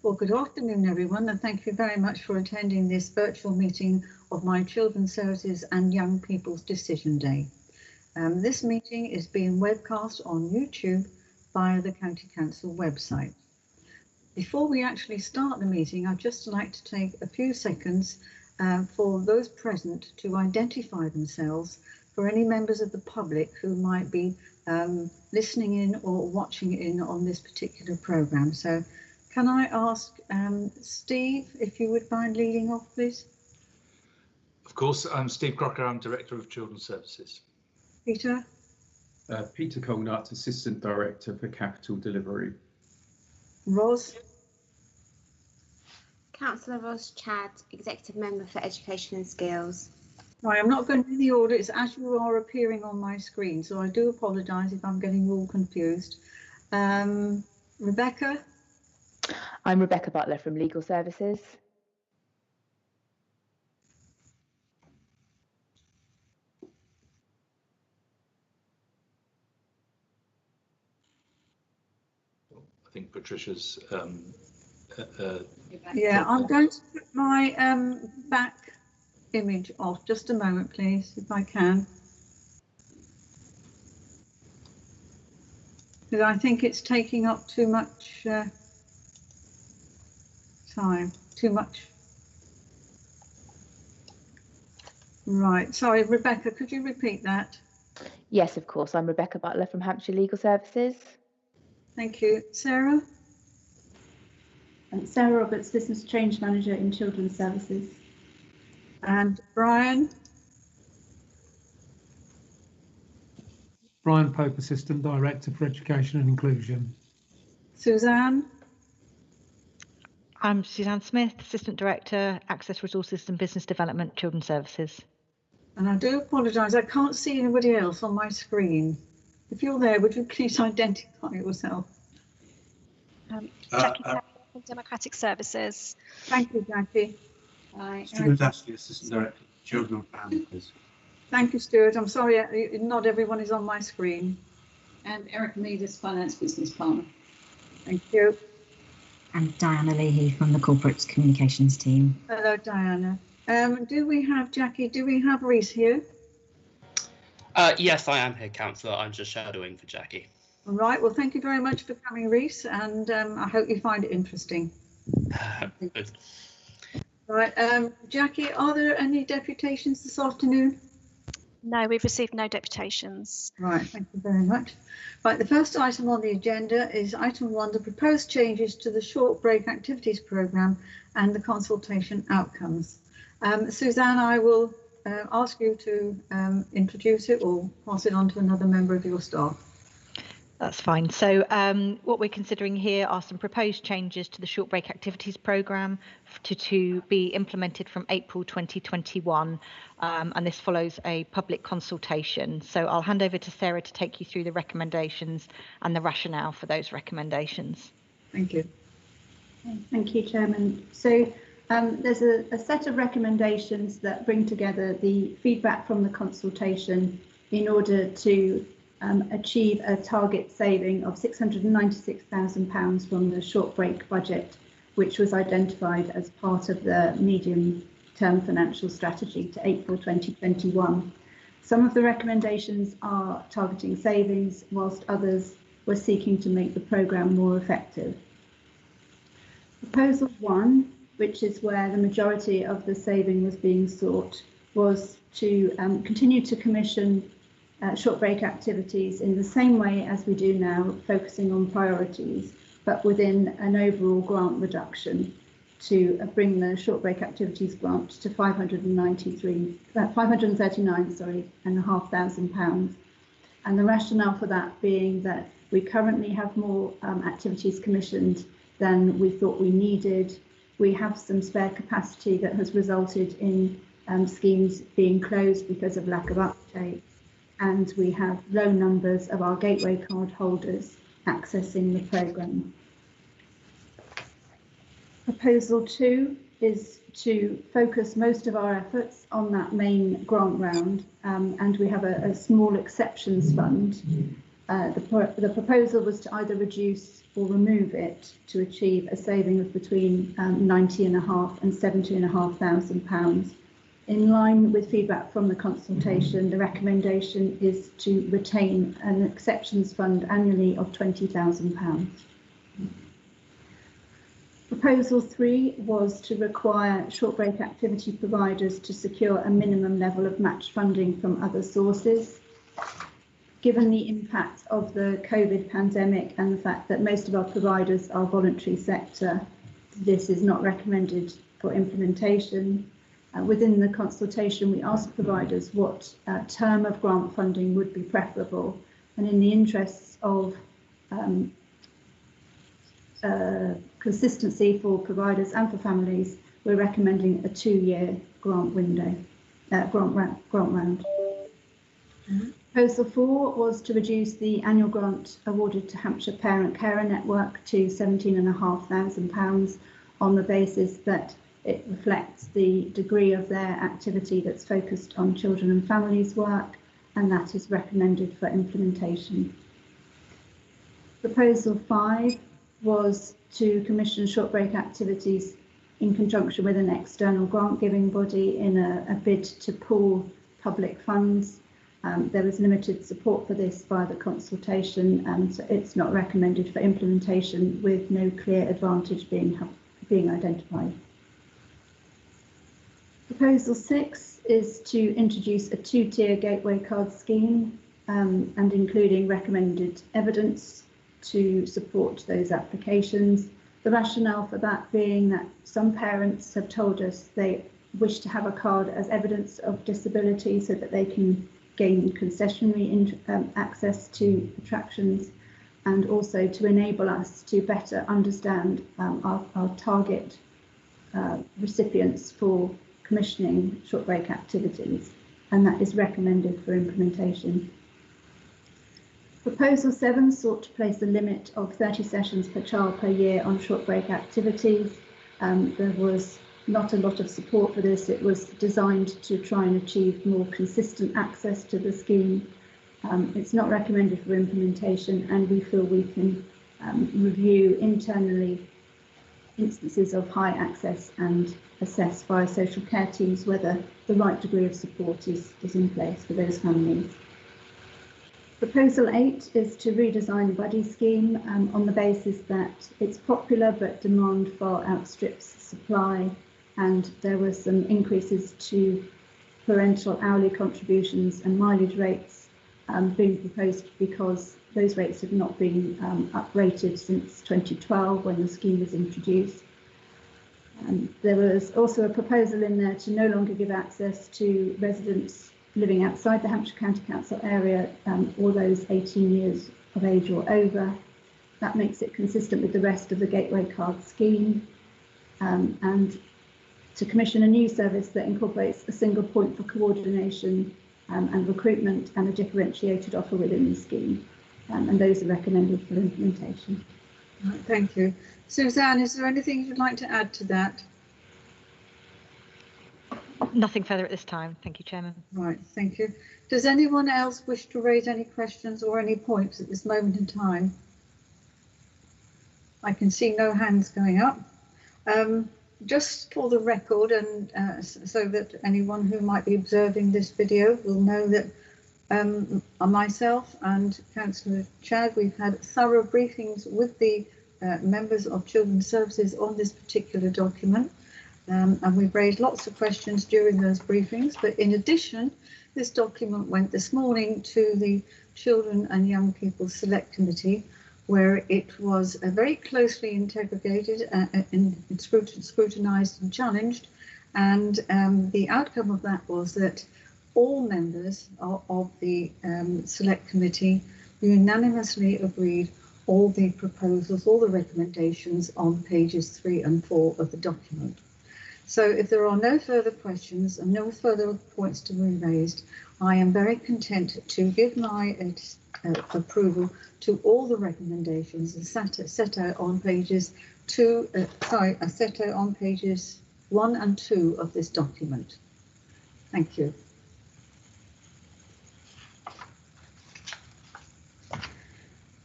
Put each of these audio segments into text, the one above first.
Well, good afternoon, everyone, and thank you very much for attending this virtual meeting of my Children's Services and Young People's Decision Day. This meeting is being webcast on YouTube via the County Council website. Before we actually start the meeting, I'd just like to take a few seconds for those present to identify themselves for any members of the public who might be listening in or watching in on this particular programme. So can I ask Steve if you would mind leading off, please? Of course, I'm Steve Crocker, I'm Director of Children's Services. Peter? Peter Colnut, Assistant Director for Capital Delivery. Ros? Councillor Ros Chad, Executive Member for Education and Skills. Right, I'm not going to do the order, it's as you are appearing on my screen, so I do apologise if I'm getting all confused. Rebecca? I'm Rebecca Butler from Legal Services. I think Patricia's yeah, I'm going to put my back image off. Just a moment, please, if I can. Because I think it's taking up too much time, too much. Right, sorry, Rebecca, could you repeat that? Yes, of course. I'm Rebecca Butler from Hampshire Legal Services. Thank you. Sarah? Sarah Roberts, Business Change Manager in Children's Services. And Brian? Brian Pope, Assistant Director for Education and Inclusion. Suzanne? I'm Suzanne Smith, Assistant Director, Access Resources and Business Development, Children's Services. And I do apologise, I can't see anybody else on my screen. If you're there, would you please identify yourself? Jackie from Democratic Services. Thank you, Jackie. Stuart Ashley, Assistant Director, Children and Families. Thank you, Stuart. I'm sorry, not everyone is on my screen. And Erica Meaders, Finance Business Partner. Thank you. And Diana Leahy from the Corporate Communications team. Hello, Diana. Do we have Jackie? Do we have Reese here? Yes, I am here, Councillor. I'm just shadowing for Jackie. All right. Well, thank you very much for coming, Reese, and I hope you find it interesting. Good. Right, Jackie, are there any deputations this afternoon? No, we've received no deputations. Right, thank you very much. Right, the first item on the agenda is item 1, the proposed changes to the short break activities programme and the consultation outcomes. Suzanne, I will ask you to introduce it or pass it on to another member of your staff. That's fine. So what we're considering here are some proposed changes to the short break activities programme to be implemented from April 2021, and this follows a public consultation. So I'll hand over to Sarah to take you through the recommendations and the rationale for those recommendations. Thank you. Thank you, Chairman. So there's a set of recommendations that bring together the feedback from the consultation in order to achieve a target saving of £696,000 from the short break budget, which was identified as part of the medium-term financial strategy to April 2021. Some of the recommendations are targeting savings, whilst others were seeking to make the programme more effective. Proposal 1, which is where the majority of the saving was being sought, was to continue to commission short break activities in the same way as we do now, focusing on priorities, but within an overall grant reduction to bring the short break activities grant to £539,500 and the rationale for that being that we currently have more activities commissioned than we thought we needed. We have some spare capacity that has resulted in schemes being closed because of lack of uptake. And we have low numbers of our gateway card holders accessing the programme. Proposal 2 is to focus most of our efforts on that main grant round, and we have a small exceptions fund The proposal was to either reduce or remove it to achieve a saving of between £90,500 and £70,500. In line with feedback from the consultation, the recommendation is to retain an exceptions fund annually of £20,000. Proposal 3 was to require short break activity providers to secure a minimum level of match funding from other sources. Given the impact of the COVID pandemic and the fact that most of our providers are voluntary sector, this is not recommended for implementation. Within the consultation, we asked providers what term of grant funding would be preferable, and in the interests of consistency for providers and for families, we're recommending a 2-year grant window, grant round. Proposal 4 was to reduce the annual grant awarded to Hampshire Parent Carer Network to £17,500 on the basis that it reflects the degree of their activity that's focused on children and families work, and that is recommended for implementation. Proposal 5 was to commission short break activities in conjunction with an external grant giving body in a bid to pool public funds. There was limited support for this by the consultation, and so it's not recommended for implementation with no clear advantage being identified. Proposal 6 is to introduce a 2-tier gateway card scheme and including recommended evidence to support those applications. The rationale for that being that some parents have told us they wish to have a card as evidence of disability so that they can gain concessionary access to attractions, and also to enable us to better understand our target recipients for commissioning short break activities, and that is recommended for implementation. Proposal 7 sought to place a limit of 30 sessions per child per year on short break activities. There was not a lot of support for this. It was designed to try and achieve more consistent access to the scheme. It's not recommended for implementation, and we feel we can review internally instances of high access and assess via social care teams whether the right degree of support is in place for those families. Proposal 8 is to redesign the buddy scheme on the basis that it's popular but demand far outstrips supply, and there were some increases to parental hourly contributions and mileage rates being proposed because those rates have not been uprated since 2012 when the scheme was introduced. There was also a proposal in there to no longer give access to residents living outside the Hampshire County Council area or those 18 years of age or over. That makes it consistent with the rest of the Gateway Card scheme, and to commission a new service that incorporates a single point for coordination and recruitment and a differentiated offer within the scheme. And those are recommended for implementation. Right, thank you. Suzanne, is there anything you'd like to add to that? Nothing further at this time. Thank you, Chairman. Right, thank you. Does anyone else wish to raise any questions or any points at this moment in time? I can see no hands going up. Just for the record, and so that anyone who might be observing this video will know that myself and Councillor Chad, we've had thorough briefings with the members of Children's Services on this particular document, and we've raised lots of questions during those briefings. But in addition, this document went this morning to the Children and Young People Select Committee, where it was very closely interrogated and scrutinised and challenged, and the outcome of that was that all members of the Select Committee unanimously agreed all the proposals, all the recommendations on pages 3 and 4 of the document. So if there are no further questions and no further points to be raised, I am very content to give my approval to all the recommendations set out on pages 1 and 2 of this document. Thank you.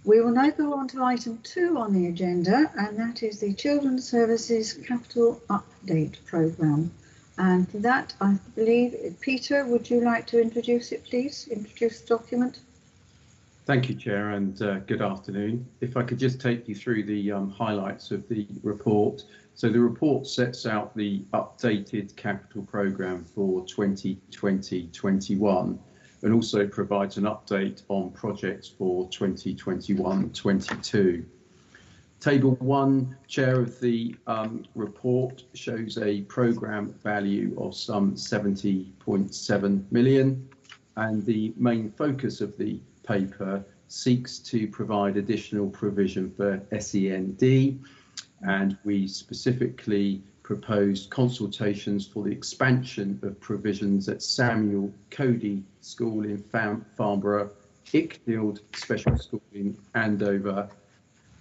We will now go on to item 2 on the agenda, and that is the Children's Services Capital Update Programme. And for that, I believe, Peter, would you like to introduce it, please? Introduce the document. Thank you, Chair, and good afternoon. If I could just take you through the highlights of the report. So the report sets out the updated capital programme for 2020-21 and also provides an update on projects for 2021-22. Table 1, Chair, of the report shows a programme value of some 70.7 million, and the main focus of the paper seeks to provide additional provision for SEND, and we specifically proposed consultations for the expansion of provisions at Samuel Cody School in Farnborough, Ickfield Special School in Andover,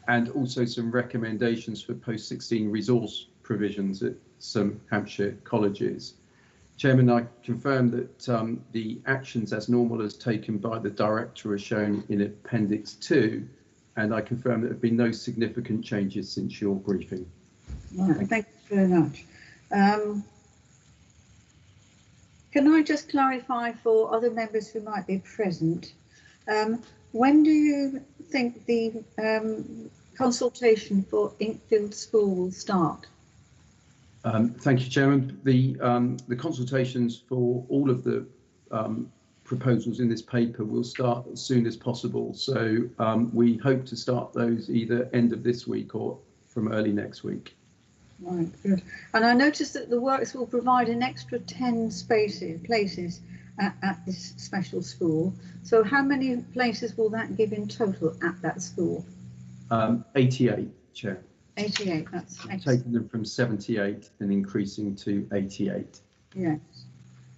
and also some recommendations for post-16 resource provisions at some Hampshire colleges. Chairman, I confirm that the actions as normal as taken by the Director are shown in Appendix 2, and I confirm that there have been no significant changes since your briefing. Right, thank you very much. Can I just clarify for other members who might be present, when do you think the consultation for Ickfield School will start? Thank you, Chairman. The consultations for all of the proposals in this paper will start as soon as possible. So we hope to start those either end of this week or from early next week. Right, good. And I noticed that the works will provide an extra 10 places at this special school. So how many places will that give in total at that school? 88, Chair. 88, that's excellent. Taking them from 78 and increasing to 88. Yes.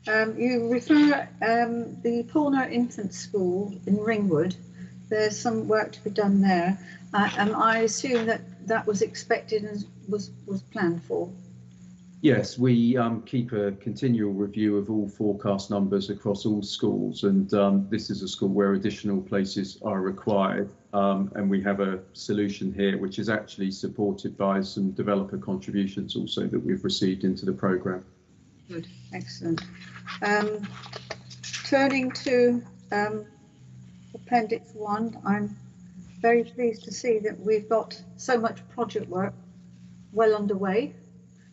You refer the Porno Infant School in Ringwood. There's some work to be done there. And I assume that that was expected and was planned for. Yes, we keep a continual review of all forecast numbers across all schools, and this is a school where additional places are required, and we have a solution here which is actually supported by some developer contributions also that we've received into the programme. Good, excellent. Turning to Appendix 1, I'm very pleased to see that we've got so much project work well underway.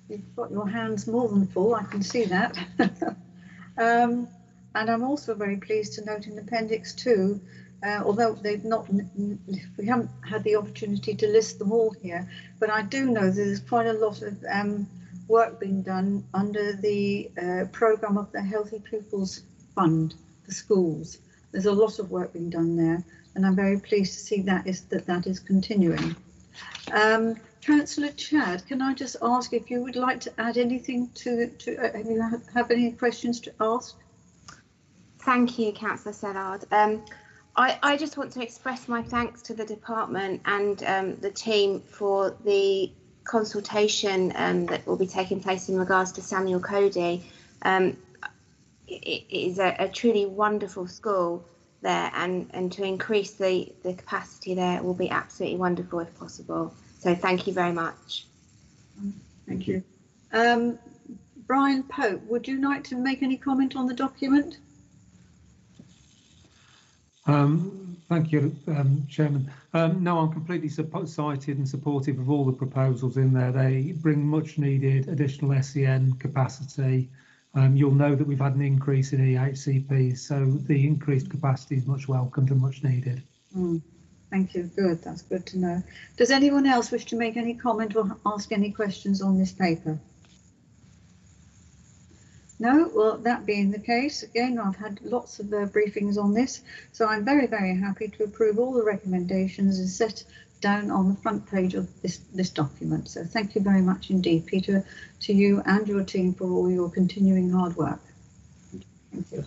You've got your hands more than full, I can see that. And I'm also very pleased to note in Appendix 2, although we haven't had the opportunity to list them all here, but I do know that there's quite a lot of work being done under the programme of the Healthy Pupils Fund for schools. There's a lot of work being done there, and I'm very pleased to see that is continuing. Councillor Chad, can I just ask if you would like to add anything to have any questions to ask? Thank you, Councillor Sellard. I just want to express my thanks to the department and the team for the consultation that will be taking place in regards to Samuel Cody. It is a truly wonderful school there, and to increase the capacity there will be absolutely wonderful if possible. So thank you very much. Thank you. Brian Pope, would you like to make any comment on the document? Thank you, Chairman. No, I'm completely cited and supportive of all the proposals in there. They bring much needed additional SEN capacity. You'll know that we've had an increase in EHCPs, so the increased capacity is much welcomed and much needed. Thank you. Good. That's good to know. Does anyone else wish to make any comment or ask any questions on this paper? No? Well, that being the case, again, I've had lots of briefings on this, so I'm very, very happy to approve all the recommendations as set down on the front page of this document. So thank you very much indeed, Peter, to you and your team for all your continuing hard work. Thank you.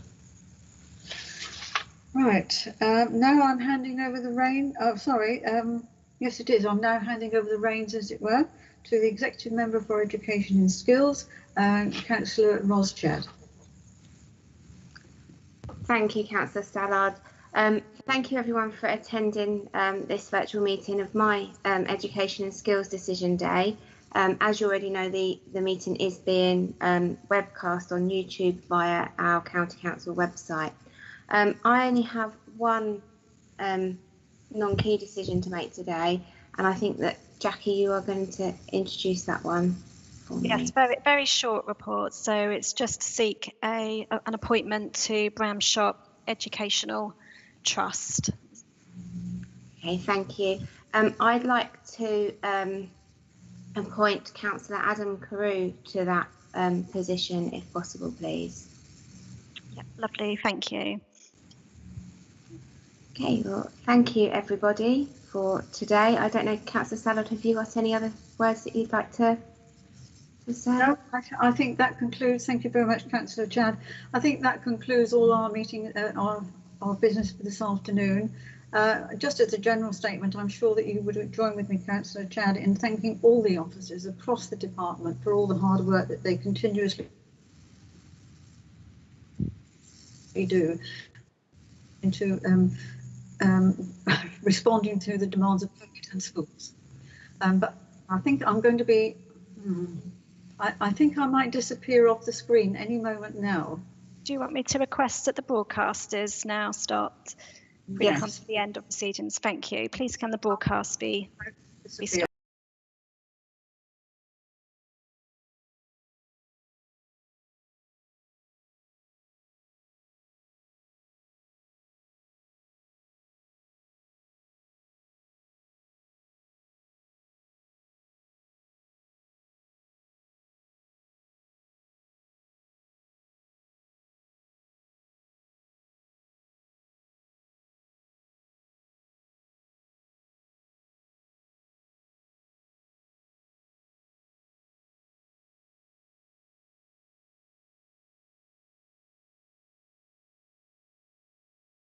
Right, now I'm handing over the reins. Oh, sorry. Yes, it is. I'm now handing over the reins, as it were, to the Executive Member for Education and Skills, Councillor Roschad. Thank you, Councillor Stallard. Thank you everyone for attending this virtual meeting of my Education and Skills Decision Day. As you already know, the meeting is being webcast on YouTube via our County Council website. I only have one non-key decision to make today, and I think that Jackie, you are going to introduce that one for me. Yes, very short report. So it's just to seek an appointment to Bramshop Educational Trust. Okay, thank you. I'd like to appoint Councillor Adam Carew to that position, if possible, please. Yeah, lovely, thank you. Okay, well, thank you everybody for today. I don't know, Councillor Sallard, have you got any other words that you'd like to say? No, I think that concludes. Thank you very much, Councillor Chad. I think that concludes all our meeting, our business for this afternoon. Just as a general statement, I'm sure that you would join with me, Councillor Chad, in thanking all the officers across the department for all the hard work that they continuously do into responding to the demands of public and schools. But I think I'm going to be, I think I might disappear off the screen any moment now. Do you want me to request that the broadcast is now stopped? We come to the end of proceedings. Thank you. Please can the broadcast be stopped?